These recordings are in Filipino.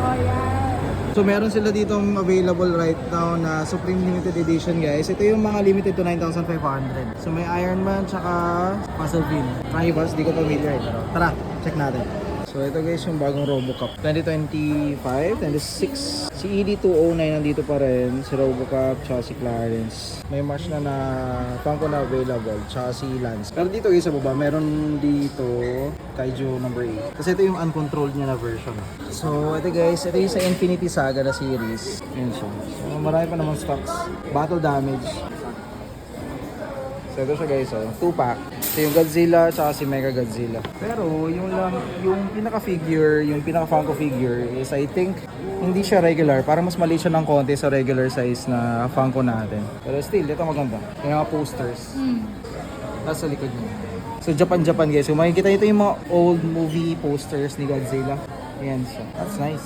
Oh, yeah. So meron sila ditong available right now na Supreme Limited Edition guys. Ito yung mga limited to 9,500. So may Iron Man tsaka Puzzle Pin. Makibas, di ko familiar. Pero tara, check natin. So ito guys yung bagong RoboCop 2025, 26. Si ED209 nandito pa rin, si RoboCop tsaka si Clarence. May match na Funko na available tsaka si Lance. Pero dito guys sa baba, meron dito Kaiju number 8. Kasi ito yung uncontrolled niya na version. So ito guys, ito yung sa Infinity Saga na series. Yun siya. So marami pa naman stocks. Battle damage. So ito siya guys, 2-pack. So yung Godzilla tsaka si Mega Godzilla. Pero yung pinaka-figure, yung pinaka-Funko figure is I think hindi siya regular. Parang mas maliit siya ng konti sa regular size na Funko natin. Pero still, ito maganda. Yung mga posters. Nasa likod niya. So Japan guys. So makikita ito yung mga old movie posters ni Godzilla. Ayan siya. That's nice.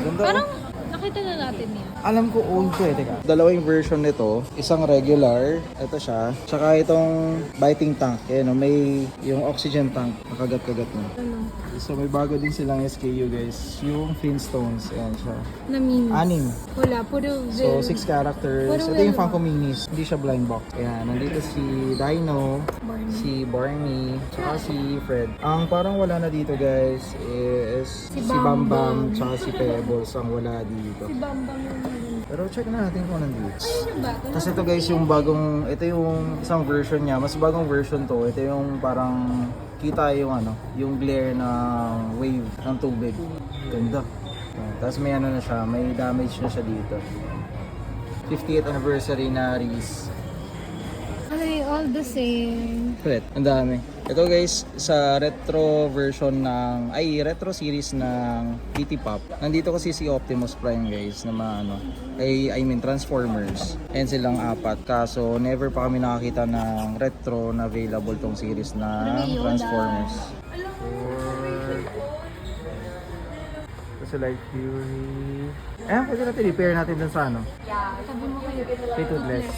Ganda. Parang nakita na natin yan. Alam ko old to teka. Dalawa yung version nito. Isang regular, ito siya. Tsaka itong biting tank. Ayan, may yung oxygen tank. Nakagat-kagat na. Ano? So may bago din silang SKU guys. Yung Flintstones. Ayan siya. Na minis. 6. Wala, puro So 6 characters. Puro Ito yung Funko Minis. Hindi siya blind box. Ayan, nandito si Dino, Barney. si Barney, tsaka si Fred. Ang parang wala na dito guys is si Bam Bam, tsaka si Pebbles ang wala dito. Si Bambang yung Pero check na natin kung nandito. Ayun yung bago. Kasi ito guys yung bagong, ito yung isang version niya, mas bagong version to. Ito yung parang kita yung yung glare ng wave ng tubig. Ganda. Tapos may na siya, may damage na siya dito. 50th anniversary na Reese. Ay, all the same. Correct, ang dami. Ito guys, sa retro version retro series ng PT Pop. Nandito kasi si Optimus Prime guys na I mean Transformers. And silang 4. Kaso never pa kami nakakita ng retro na available tong series na Transformers. Kasi like Fury. Pwede natin repair natin dun sa Sabi mo kayo. Kay Toothless.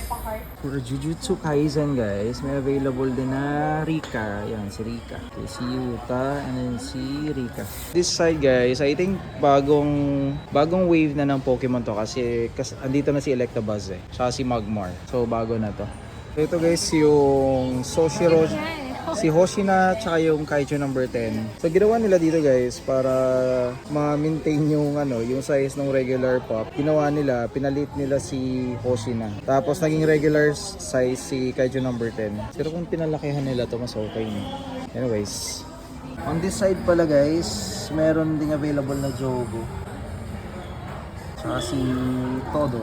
For Jujutsu Kaisen guys, may available din na Rika. Yan, si Rika. Okay, si Yuta and then si Rika. This side guys, I think bagong wave na ng Pokemon to kasi andito na si Electabuzz tsaka si Magmar. So bago na to. So ito guys yung Soshiro, si Hoshina tsaka yung Kaiju number 10. So ginawa nila dito guys para ma-maintain yung yung size ng regular pop. Ginawa nila, pinalit nila si Hoshina. Tapos naging regular size si Kaiju number 10. Pero kung pinalakihan nila to mas okay na. Anyways, on this side pala guys, meron ding available na Jogo. Tsaka si Todo.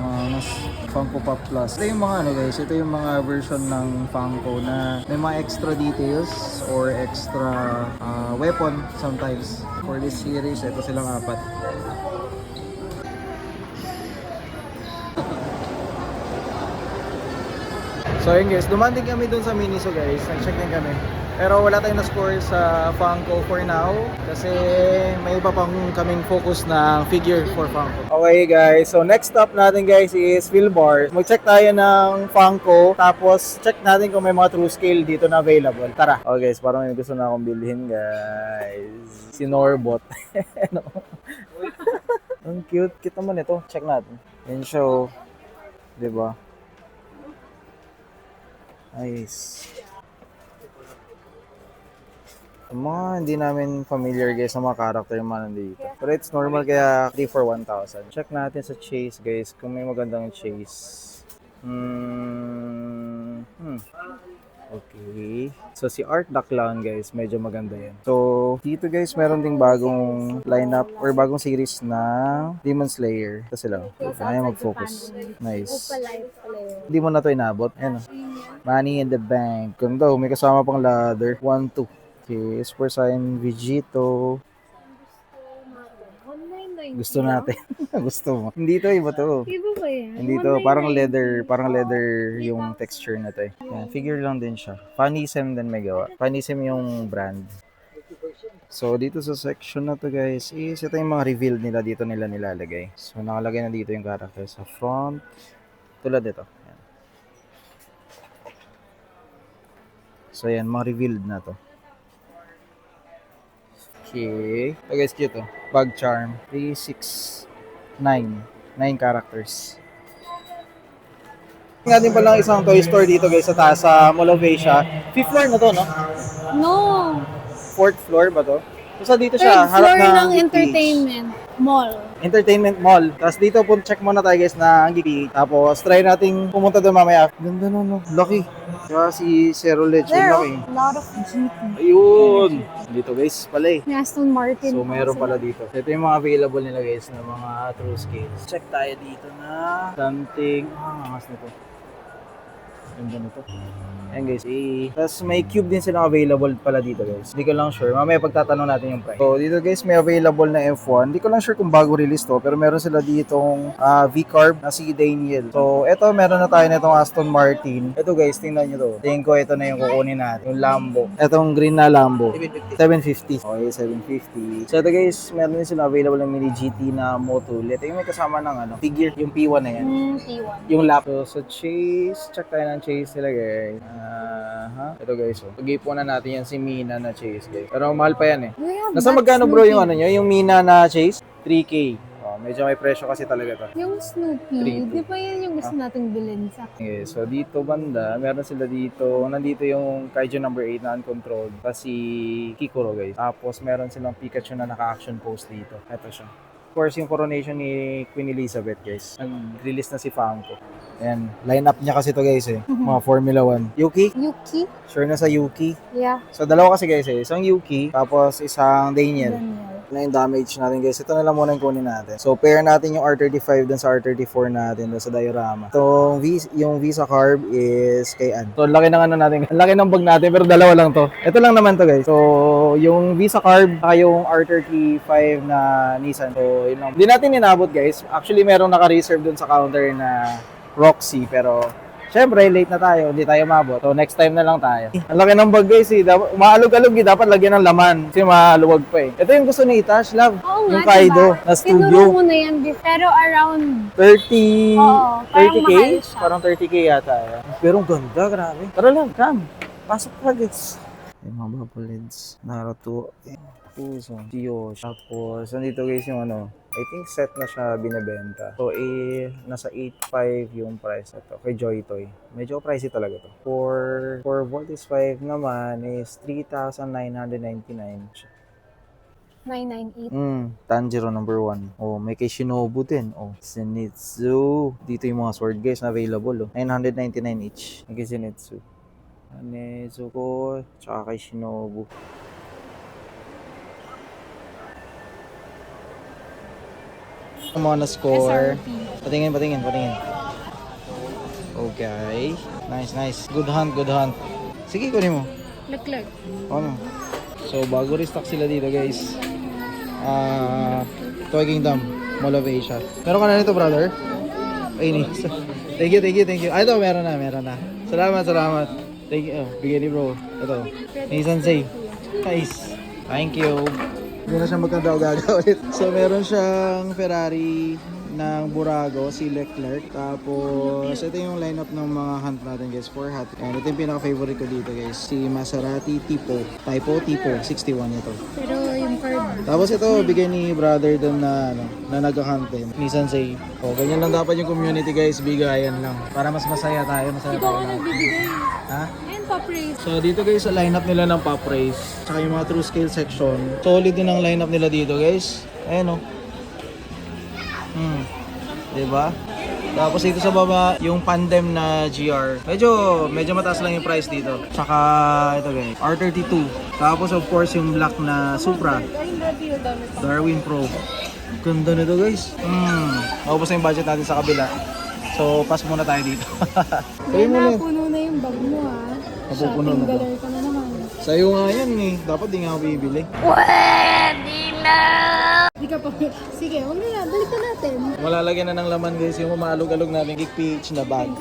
Mas Funko Pop Plus. Ito yung mga guys, ito yung mga version ng Funko na may mga extra details or extra weapon sometimes. For this series, ito silang 4. So yun guys, dumanding kami dun sa Miniso guys, nag-check din kami. Pero wala tayong na-score sa Funko for now kasi may iba pang kaming focus na figure for Funko. Okay guys, so next stop natin guys is Philbar. Mag-check tayo ng Funko tapos check natin kung may mga true scale dito na available. Tara! Okay guys, parang may gusto na akong bilhin guys. Si Norbot. Ang cute. Cute naman ito. Check natin. Yan siya oh. Diba? Nice. Mga hindi namin familiar guys sa mga character yung mga nandito. Pero it's normal kaya 3 for 1,000. Check natin sa Chase guys kung may magandang Chase. Okay. So si Art the Clown guys, medyo maganda yan. So dito guys meron ding bagong lineup or bagong series na Demon Slayer. Ito sila. Ayaw mag-focus. Nice. Hindi mo na to inabot. Ayan. Money in the Bank. Ganda. May kasama pang ladder. 1, 2. Okay, Super Saiyan Vegito. Gusto natin. Gusto mo. Hindi to, iba to. Iba ba yan? Hindi to, parang leather yung texture na to. Yan, figure lang din siya. Panisem din may gawa. Panisem yung brand. So dito sa section na to guys, is ito yung mga reveal nila dito nila nilalagay. So nakalagay na dito yung character sa front. Tulad dito. So yan, mga revealed na to. Okay. So guys, cute oh. Bag charm. 3, 6, 9. 9 characters. Nga din palang isang toy store dito guys sa taas sa Mall of Asia. 5th floor na to, no? No! 4th floor ba to? So dito Third siya, harap floor ng ng Geek entertainment mall. Entertainment Mall. Tapos dito po check muna tayo guys na ang Geek. Tapos try nating pumunta doon mamaya. Ganda no. Lucky. Kaya si Zero Ledge. There are Lucky. a lot of GT. Ayun. Dito guys pala eh. May Aston Martin. So mayroon pala dito. Ito yung mga available nila guys na mga true scales. Check tayo dito na something. Angas nito. Ganda nito. Ayan guys, tapos may cube din silang available pala dito guys. Hindi ko lang sure. Mamaya pagtatanong natin yung price. So dito guys, may available na F1. Hindi ko lang sure kung bago release to. Pero meron sila ditong V-Carb na si Daniel. So ito, meron na tayo nitong Aston Martin. Ito guys, tingnan nyo to. Tingin ko ito na yung kukunin natin. Yung Lambo. Itong green na Lambo. 750. Okay, 750. So ito guys, meron din sila available ng mini GT na Motul. Ito yung may kasama ng figure. Yung P1 na yan. T1. Yung lap. So Chase. Check tayo ng Chase nila guys. Ito guys, pag-ipunan natin yan si Mina na Chase guys. Pero mahal pa yan eh. Nasa magkano bro yung nyo? Yung Mina na Chase? 3K. Medyo may presyo kasi talaga to. Yung Snoopy, 3-2. di ba yan yung gusto nating bilhin sa... Okay, so dito banda, meron sila dito. Nandito yung Kaiju number 8 na uncontrolled. Tapos si Kikoro guys. Tapos meron silang Pikachu na naka-action pose dito. Ito siya. Of course, yung coronation ni Queen Elizabeth guys. Nag-release na si Funko. Ayan, line-up niya kasi to guys eh. Mga Formula 1. Yuki? Yuki? Sure na sa Yuki. Yeah. So dalawa kasi guys eh. Isang Yuki, tapos isang Daniel. Na yung damage natin guys. Ito na lang muna yung kunin natin. So pair natin yung R35 dun sa R34 natin dun sa diorama. Itong yung Visa Carb is kay Ann. So laki ng natin. Laki ng bag natin pero dalawa lang to. Ito lang naman to guys. So yung Visa Carb saka yung R35 na Nissan. So yun lang. Hindi natin inabot guys. Actually merong naka-reserve dun sa counter na Roxy pero syempre, late na tayo, hindi tayo mabot. So, next time na lang tayo. Ang laki ng bag guys eh. Umaalog-alog eh. Dapat lagyan ng laman. Kasi maluwag pa eh. Ito yung gusto ni Itash, love. Oo nga, yung Kaido diba? na studio. Tinuro mo na yan, pero around... 30... Oo, parang 30K? mahal siya. Parang 30K yata. Pero ang ganda, grabe. Tara lang, come. Pasok pa guys. Yung mga bubblets. Naruto. Puso. Diyo. Tapos, nandito guys yung I think set na siya binebenta. So, nasa 8.5 yung price ito. Kay Joy Toy. Medyo pricey talaga to. For Voltis 5 naman is 3,999. 998. Tanjiro number 1. Oh, may kay Shinobu din. Oh, Zenitsu. Dito yung mga sword guys na available. Oh. 999 each. May kay Zenitsu. Nezuko. Tsaka kay Shinobu. Ang mga na-score. SRP. Patingin. Okay. Nice. Good hunt. Sige, kunin mo. Leclerc. Ano? So, bago restock sila dito, guys. Toy Kingdom, Mall of Asia. Meron ka na nito, brother? Ay, Thank you. Ay, ito, meron na. Salamat. Thank you. Bigay ni bro. Ito. Nissan Say. Nice. Thank you. Hindi na siya magkanda-gaga ulit. So, meron siyang Ferrari ng Burago, si Leclerc. Tapos, ito yung lineup ng mga hunt natin guys, for hot. And ito yung pinaka-favorite ko dito guys, si Maserati Tipo 61 ito. Pero yung card. Tapos ito, bigay ni brother doon na nag-hunt din. Nissan Say. O, ganyan lang dapat yung community guys, bigayan lang. Para mas masaya tayo, Ikaw ang nagbibigay. Ha? Ayun, Pop Race. So dito guys sa lineup nila ng Pop Race, tsaka yung mga true scale section. Solid din ang lineup nila dito guys. Ayan o. Diba? Tapos dito sa baba, yung Pandem na GR. Medyo mataas lang yung price dito. Tsaka ito guys, R32. Tapos of course yung black na Supra. Darwin Pro. Ganda nito guys. Maubos na yung budget natin sa kabila. So, pass muna tayo dito. May napuno na yung bag mo ha. Napupuno na ba? Galer ka na naman. Sa'yo nga yan eh. Dapat di nga ako bibili. Di ka pa. Sige, huwag na yan. Balik na natin. Malalagyan na ng laman guys yung umaalog-alog natin Geek PH na bag.